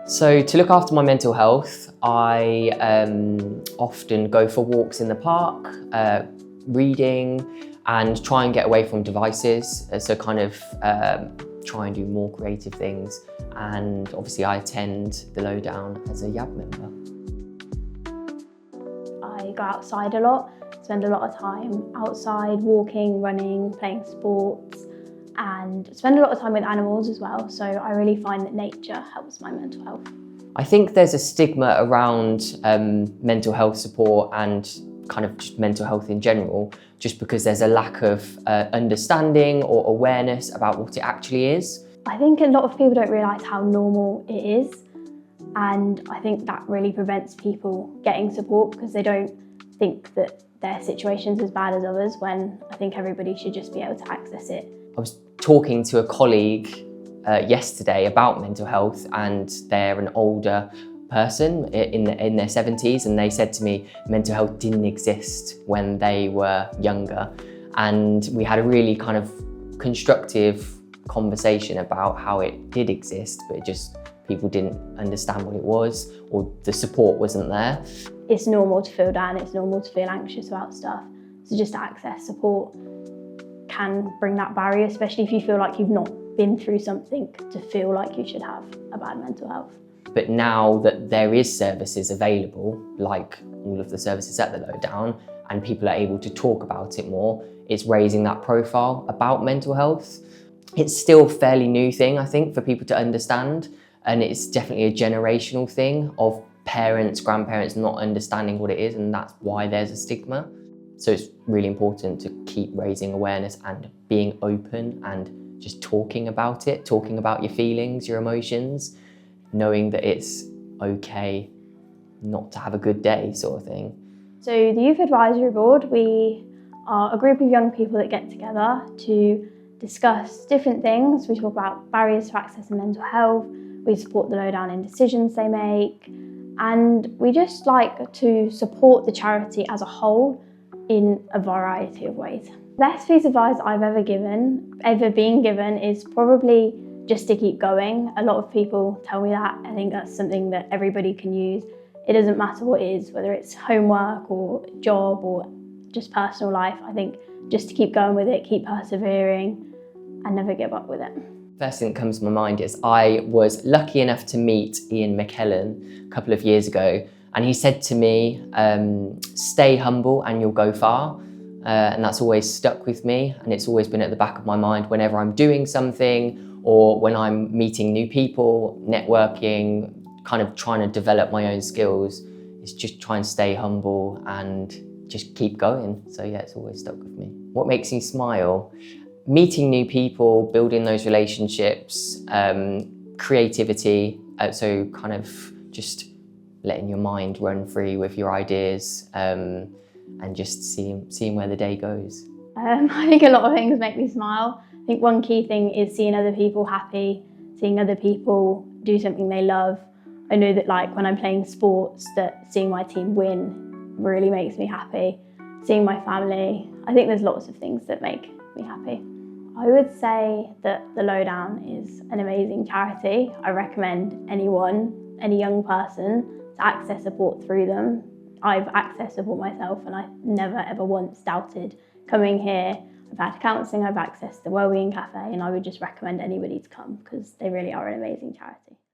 So to look after my mental health, I often go for walks in the park, reading, and try and get away from devices. So kind of try and do more creative things. And obviously I attend the Lowdown as a YAB member. I go outside a lot, spend a lot of time outside, walking, running, playing sports, and spend a lot of time with animals as well. So I really find that nature helps my mental health. I think there's a stigma around mental health support and kind of just mental health in general, just because there's a lack of understanding or awareness about what it actually is. I think a lot of people don't realise how normal it is, and I think that really prevents people getting support because they don't think that their situation's as bad as others, when I think everybody should just be able to access it. I was talking to a colleague yesterday about mental health, and they're an older person in their 70s, and they said to me mental health didn't exist when they were younger. And we had a really kind of constructive conversation about how it did exist, but people didn't understand what it was, or the support wasn't there. It's normal to feel down, it's normal to feel anxious about stuff. So just to access support can bring that barrier, especially if you feel like you've not been through something to feel like you should have a bad mental health. But now that there is services available, like all of the services at the Lowdown, and people are able to talk about it more, it's raising that profile about mental health. It's still a fairly new thing, I think, for people to understand, and it's definitely a generational thing of parents, grandparents not understanding what it is, and that's why there's a stigma. So it's really important to keep raising awareness and being open and just talking about it, talking about your feelings, your emotions, knowing that it's okay not to have a good day, sort of thing. So the Youth Advisory Board, we are a group of young people that get together to discuss different things. We talk about barriers to accessing mental health, we support the Lowdown in decisions they make, and we just like to support the charity as a whole in a variety of ways. The best piece of advice I've ever been given is probably just to keep going. A lot of people tell me that. I think that's something that everybody can use. It doesn't matter what it is, whether it's homework or job or just personal life. I think just to keep going with it, keep persevering and never give up with it. First thing that comes to my mind is I was lucky enough to meet Ian McKellen a couple of years ago, and he said to me, stay humble and you'll go far. And that's always stuck with me, and it's always been at the back of my mind whenever I'm doing something or when I'm meeting new people, networking, kind of trying to develop my own skills. It's just try and stay humble and just keep going. So yeah, it's always stuck with me. What makes me smile? Meeting new people, building those relationships, creativity, so kind of just letting your mind run free with your ideas, and just seeing where the day goes. I think a lot of things make me smile. I think one key thing is seeing other people happy, seeing other people do something they love. I know that like when I'm playing sports, that seeing my team win really makes me happy. Seeing my family, I think there's lots of things that make me happy. I would say that the Lowdown is an amazing charity. I recommend anyone, any young person, to access support through them. I've accessed support myself, and I've never ever once doubted coming here. I've had counselling, I've accessed the Wellbeing Cafe, and I would just recommend anybody to come because they really are an amazing charity.